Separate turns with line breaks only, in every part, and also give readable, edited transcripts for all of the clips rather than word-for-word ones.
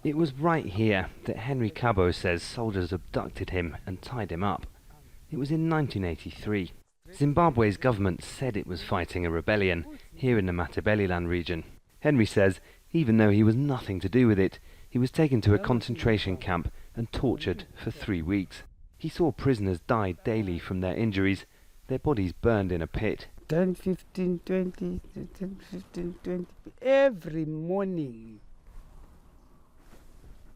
It was right here that Henry Cabo says soldiers abducted him and tied him up. It was in 1983. Zimbabwe's government said it was fighting a rebellion here in the Matabeleland region. Henry says even though he was nothing to do with it, he was taken to a concentration camp and tortured for 3 weeks. He saw prisoners die daily from their injuries, their bodies burned in a pit.
10, 15, 20, 10, 15, 20, every morning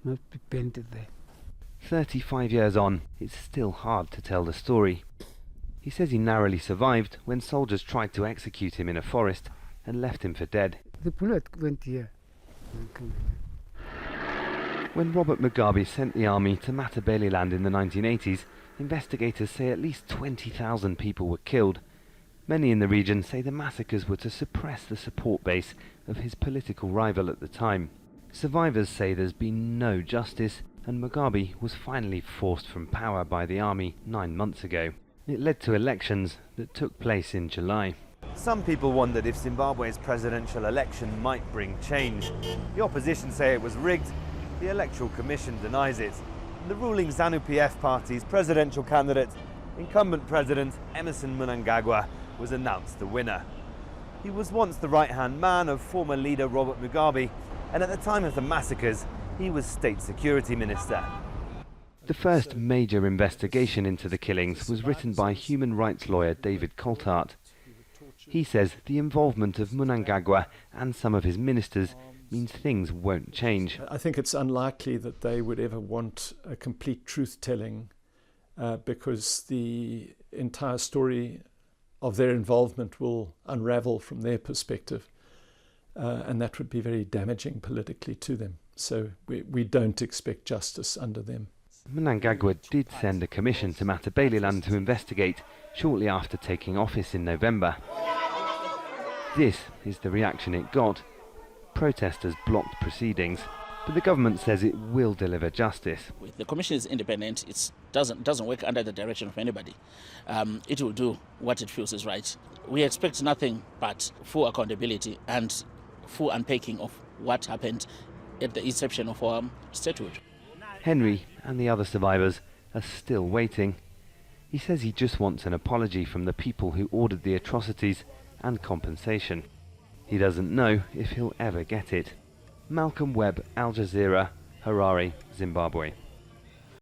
must be painted there.
35 years on, it's still hard to tell the story. He says he narrowly survived when soldiers tried to execute him in a forest and left him for dead.
The bullet went here.
When Robert Mugabe sent the army to Matabeleland in the 1980s, investigators say at least 20,000 people were killed. Many in the region say the massacres were to suppress the support base of his political rival at the time. Survivors say there's been no justice, and Mugabe was finally forced from power by the army 9 months ago. It led to elections that took place in July.
Some people wondered if Zimbabwe's presidential election might bring change. The opposition say it was rigged, the Electoral Commission denies it. And the ruling ZANU-PF party's presidential candidate, incumbent President Emmerson Mnangagwa, was announced the winner. He was once the right-hand man of former leader Robert Mugabe, and at the time of the massacres, he was State Security Minister.
The first major investigation into the killings was written by human rights lawyer David Coltart. He says the involvement of Mnangagwa and some of his ministers means things won't change.
I think it's unlikely that they would ever want a complete truth-telling because the entire story of their involvement will unravel from their perspective, and that would be very damaging politically to them. So we don't expect justice under them.
Mnangagwa did send a commission to Matabeleland to investigate shortly after taking office in November. This is the reaction it got. Protesters blocked proceedings, but the government says it will deliver justice.
The commission is independent. It doesn't work under the direction of anybody. It will do what it feels is right. We expect nothing but full accountability and full unpacking of what happened at the inception of our statehood.
Henry and the other survivors are still waiting. He says he just wants an apology from the people who ordered the atrocities and compensation. He doesn't know if he'll ever get it. Malcolm Webb, Al Jazeera, Harare, Zimbabwe.